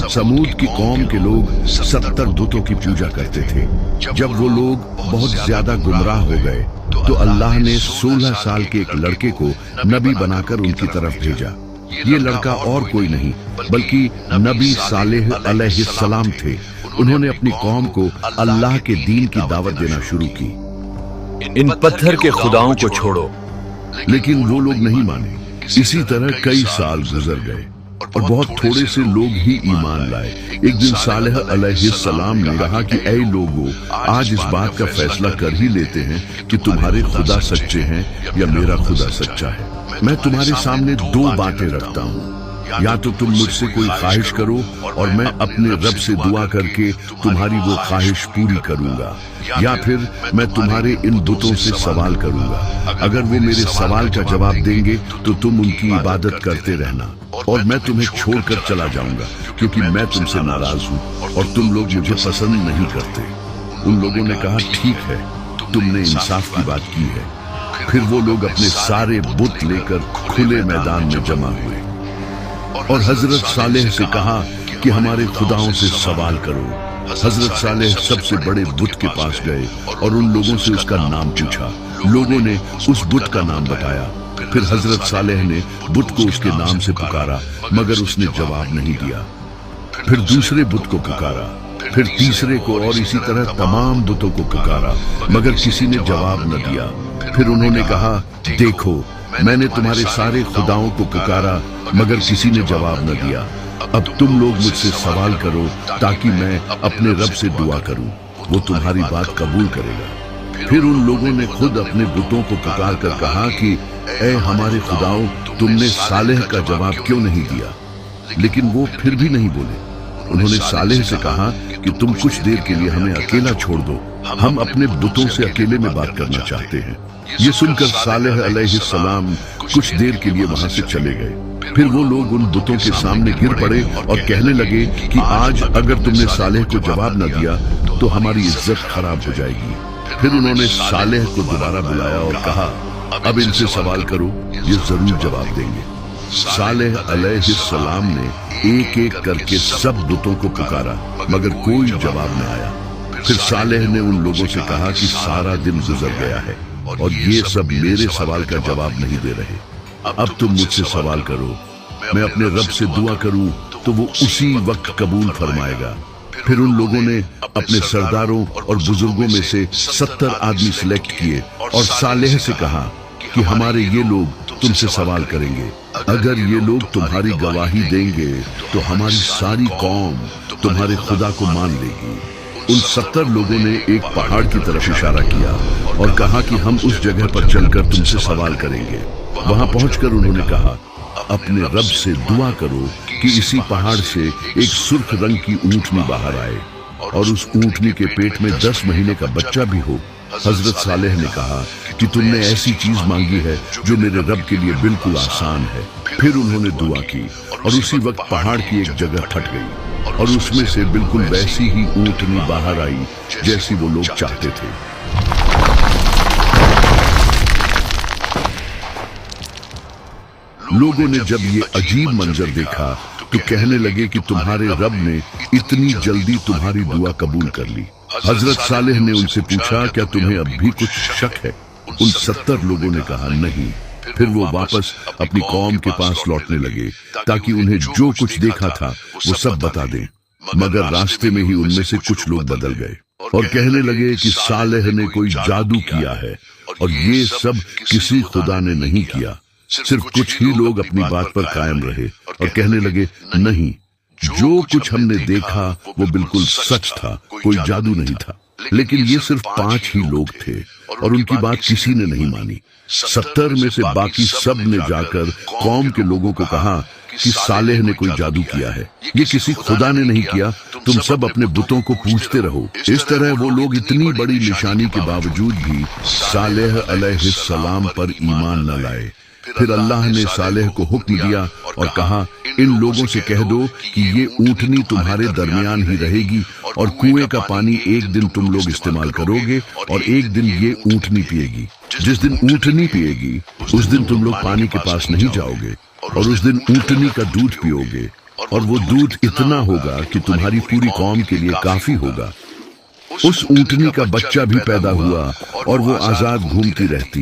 समूद की कौम के लोग 70 बुतों की पूजा करते थे। जब वो लोग बहुत ज्यादा गुमराह हो गए तो अल्लाह ने 16 साल के एक लड़के को नबी बनाकर उनकी तरफ भेजा। ये लड़का और कोई नहीं बल्कि नबी सालेह अलैहिस्सलाम थे। उन्होंने अपनी कौम को अल्लाह के दीन की दावत देना शुरू की। इन पत्थर के खुदाओं को छोड़ो। लेकिन वो लोग नहीं माने। इसी तरह कई साल गुजर गए और बहुत थोड़े से लोग ही ईमान लाए। एक दिन सालेह अलैहिस्सलाम ने कहा कि ऐ लोगों, आज इस बात का फैसला कर ही लेते हैं कि तुम्हारे खुदा सच्चे हैं या मेरा खुदा सच्चा है। मैं तुम्हारे सामने दो बातें रखता हूँ, या तो तुम मुझसे कोई ख्वाहिश करो और मैं अपने रब से दुआ करके तुम्हारी वो ख्वाहिश पूरी करूंगा, या फिर मैं तुम्हारे इन बुतों से सवाल करूंगा। अगर वो मेरे सवाल का जवाब देंगे तो तुम उनकी इबादत करते रहना और मैं तुम्हें छोड़कर चला जाऊंगा, क्योंकि मैं तुमसे नाराज हूँ और तुम लोग मुझे पसंद नहीं करते। उन लोगों ने कहा, ठीक है, तुमने इंसाफ की बात की है। फिर वो लोग अपने सारे बुत लेकर खुले मैदान में जमा हुए और हजरत सालेह से कहा कि हमारे खुदाओं से सवाल करो। हजरत सालेह सबसे बड़े बुत के पास गए और उन लोगों से उसका नाम पूछा। लोगों ने उस बुत का नाम बताया। फिर हजरत सालेह ने बुत को उसके नाम से पुकारा, मगर उसने जवाब नहीं दिया। फिर दूसरे बुत को पुकारा, फिर तीसरे को, और इसी तरह तमाम बुतों को पुकारा, मगर किसी ने जवाब न दिया। फिर उन्होंने कहा, देखो, मैंने तुम्हारे सारे खुदाओं को पुकारा मगर किसी ने जवाब न दिया। अब तुम लोग मुझसे सवाल करो ताकि मैं अपने रब से दुआ करूं, वो तुम्हारी बात कबूल करेगा। फिर उन लोगों ने खुद अपने बुतों को पुकार कर कहा कि ऐ हमारे खुदाओं, तुमने सालेह का जवाब क्यों नहीं दिया? लेकिन वो फिर भी नहीं बोले। उन्होंने सालेह से कहा कि तुम कुछ देर के लिए हमें अकेला छोड़ दो, हम अपने बुतों से अकेले में बात करना चाहते हैं। ये सुनकर सालेह अलैहिस्सलाम कुछ देर के लिए वहां से चले गए। फिर वो लोग उन बुतों के सामने गिर पड़े और कहने लगे कि आज अगर तुमने सालेह को जवाब न दिया तो हमारी इज्जत खराब हो जाएगी। फिर उन्होंने सालेह को दोबारा बुलाया और कहा, अब इनसे सवाल करो, ये जरूर जवाब देंगे। सालेह अलैहिस्सलाम ने एक एक करके सब बुतों को पुकारा मगर कोई जवाब न आया। फिर सालेह ने उन लोगों से कहा कि सारा दिन गुजर गया है और ये सब मेरे सवाल का जवाब नहीं दे रहे। अब तुम मुझसे सवाल करो, मैं अपने रब से दुआ करूं तो वो उसी वक्त कबूल फरमाएगा। फिर उन लोगों ने अपने सरदारों और बुजुर्गों में से 70 आदमी सिलेक्ट किए और सालेह से कहा कि हमारे ये लोग तुमसे सवाल करेंगे। अगर ये लोग तुम्हारी गवाही देंगे तो हमारी सारी कौम तुम्हारे खुदा को मान लेगी। उन 70 लोगों ने एक पहाड़ की तरफ इशारा किया और कहा कि हम उस जगह पर चलकर तुमसे सवाल करेंगे। वहां पहुंचकर उन्होंने कहा, अपने रब से दुआ करो कि इसी पहाड़ से एक सुर्ख रंग की ऊंटनी बाहर आए और उस ऊंटनी के पेट में 10 महीने का बच्चा भी हो। हजरत सालेह ने कहा कि तुमने ऐसी चीज मांगी है जो मेरे रब के लिए बिल्कुल आसान है। फिर उन्होंने दुआ की और उसी वक्त पहाड़ की एक जगह फट गई और उसमें से बिल्कुल वैसी ही ऊंटनी बाहर आई जैसी वो लोग चाहते थे। लोगों ने जब ये अजीब मंजर देखा तो कहने लगे कि तुम्हारे रब ने इतनी जल्दी तुम्हारी दुआ कबूल कर ली। हजरत सालेह ने उनसे पूछा, क्या तुम्हें अब भी कुछ शक है? उन 70 लोगों ने कहा, नहीं। फिर वो वापस अपनी कौम के पास लौटने लगे ताकि उन्हें जो कुछ देखा था वो सब बता दें, मगर रास्ते में ही उनमें से कुछ लोग बदल गए और कहने लगे कि सालेह ने कोई जादू किया है और ये सब किसी खुदा ने नहीं किया। सिर्फ कुछ ही लोग अपनी बात पर कायम रहे और कहने लगे, नहीं, जो कुछ हमने देखा वो बिल्कुल सच था, कोई जादू नहीं था। लेकिन ये सिर्फ 5 ही लोग थे और उनकी बात किसी ने नहीं मानी। 70 में से बाकी सब ने जाकर कौम के लोगों को कहा कि सालेह ने कोई जादू किया है, ये किसी खुदा ने नहीं किया, तुम सब अपने बुतों को पूछते रहो। इस तरह वो लोग इतनी बड़ी निशानी के बावजूद भी सालेह अलैहिस्सलाम पर ईमान न लाए। फिर अल्लाह ने सालेह को हुक्म दिया और कहा, इन लोगों से कह दो कि ये ऊंटनी तुम्हारे दरमियान ही रहेगी और कुएं का पानी एक दिन तुम लोग इस्तेमाल करोगे और एक दिन ये ऊंटनी पिएगी। जिस दिन ऊंटनी पिएगी उस दिन तुम लोग पानी के पास नहीं जाओगे और उस दिन ऊंटनी का दूध पियोगे और वो दूध इतना होगा कि तुम्हारी पूरी कौम के लिए काफी होगा। उस ऊंटनी का बच्चा भी पैदा हुआ और वो आजाद घूमती रहती।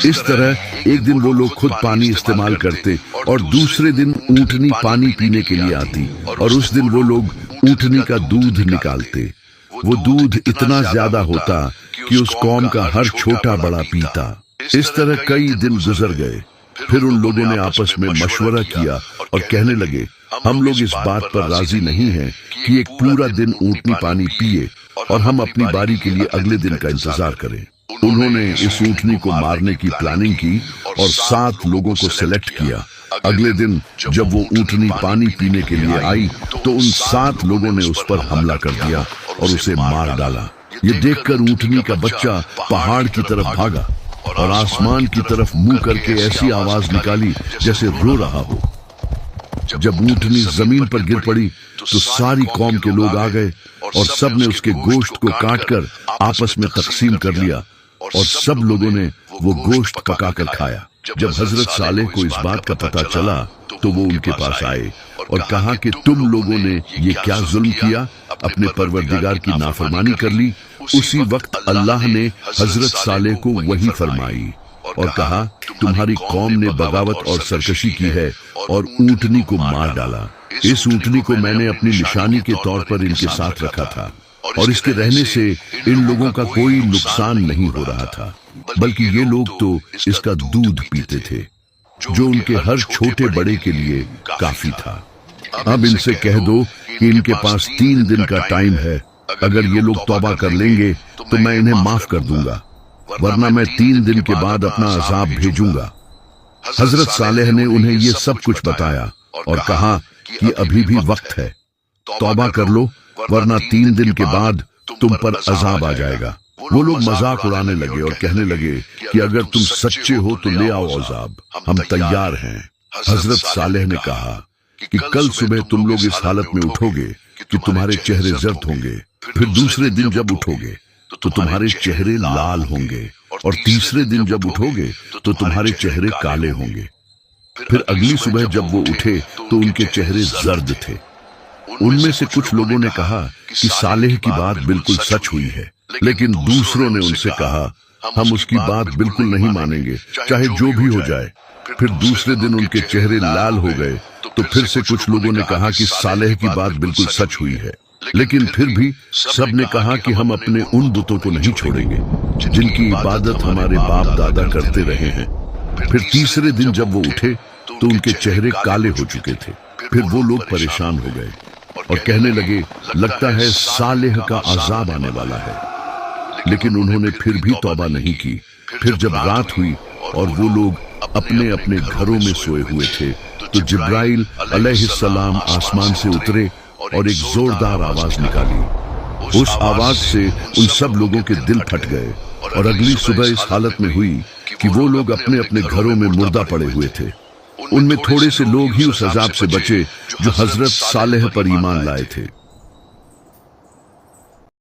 इस तरह एक दिन वो लोग खुद पानी इस्तेमाल करते और दूसरे दिन ऊंटनी पानी पीने के लिए आती और उस दिन वो लोग ऊंटनी का दूध निकालते। वो दूध इतना ज्यादा होता कि उस कौम का हर छोटा बड़ा पीता। इस तरह कई दिन गुजर गए। फिर उन लोगों ने आपस में मशवरा किया और कहने लगे, हम लोग इस बात पर राजी नहीं हैं कि एक पूरा दिन ऊंटनी पानी पिए और हम अपनी बारी के लिए अगले दिन का इंतजार करें। उन्होंने इस ऊंटनी को मारने की प्लानिंग की और 7 लोगों को सिलेक्ट किया। अगले दिन जब वो ऊंटनी पानी पीने के लिए आई तो उन 7 लोगों ने उस पर हमला कर दिया और उसे मार डाला। ये देखकर ऊंटनी का बच्चा पहाड़ की तरफ भागा और आसमान की तरफ मुंह करके ऐसी आवाज निकाली जैसे रो रहा हो। जब ऊंटनी जमीन पर गिर पड़ी तो सारी कौम के लोग आ गए और सब ने उसके गोश्त को काटकर आपस में तकसीम कर लिया और सब लोगों ने वो गोश्त पकाकर खाया। जब हजरत सालेह को इस बात का पता चला तो वो उनके पास आए और कहा कि तुम लोगों ने ये क्या जुल्म किया, अपने परवरदिगार की नाफरमानी कर ली। उसी वक्त अल्लाह ने हजरत सालेह को वही फरमाई और कहा, तुम्हारी कौम ने बगावत और सरकशी की है और ऊंटनी को मार डाला। इस ऊंटनी को मैंने अपनी निशानी के तौर पर इनके साथ रखा था और इसके रहने से इन लोगों का कोई नुकसान नहीं हो रहा था, बल्कि ये लोग तो इसका दूध पीते थे जो उनके हर छोटे बड़े के लिए काफी था। अब इनसे कह दो कि इनके पास 3 दिन का टाइम है। अगर ये लोग तौबा कर लेंगे तो मैं इन्हें माफ कर दूंगा, वरना मैं 3 दिन के बाद अपना अजाब भेजूंगा। हजरत सालेह ने उन्हें ये सब कुछ बताया और कहा कि अभी भी वक्त है, तौबा कर लो, वरना 3 दिन के बाद तुम पर अजाब आ जाएगा। वो लोग मजाक उड़ाने लगे और कहने लगे कि अगर तुम सच्चे हो तो ले आओ अजाब, हम तैयार हैं। हजरत सालेह ने कहा कि कल सुबह तुम लोग इस हालत में उठोगे कि तुम्हारे चेहरे जर्द होंगे, फिर दूसरे दिन जब उठोगे तो तुम्हारे चेहरे लाल होंगे और तीसरे दिन जब उठोगे तो तुम्हारे चेहरे काले होंगे। फिर अगली सुबह जब वो उठे तो उनके चेहरे जर्द थे। उनमें से कुछ लोगों ने कहा कि सालेह की बात बिल्कुल सच हुई है, लेकिन दूसरों ने उनसे कहा, हम उसकी बात बिल्कुल नहीं मानेंगे, चाहे जो भी हो जाए। फिर दूसरे दिन उनके चेहरे लाल हो गए तो फिर से कुछ लोगों ने कहा कि सालेह की बात बिल्कुल सच हुई है, लेकिन फिर भी सब ने कहा कि हम अपने उन बुतों को नहीं छोड़ेंगे जिनकी इबादत हमारे बाप दादा करते रहे हैं। फिर तीसरे दिन जब वो उठे तो उनके चेहरे काले हो चुके थे। फिर वो लोग परेशान हो गए और कहने लगे, लगता है सालेह का अजाब आने वाला है। लेकिन उन्होंने फिर भी तौबा नहीं की। फिर जब रात हुई और वो लोग अपने अपने घरों में सोए हुए थे तो जिब्राइल अलैहिस्सलाम आसमान से उतरे और एक जोरदार आवाज निकाली। उस आवाज से उन सब लोगों के दिल फट गए और अगली सुबह इस हालत में हुई कि वो लोग अपने अपने घरों में मुर्दा पड़े हुए थे। उनमें थोड़े से लोग ही उस अजाब से बचे जो हजरत सालेह पर ईमान लाए थे।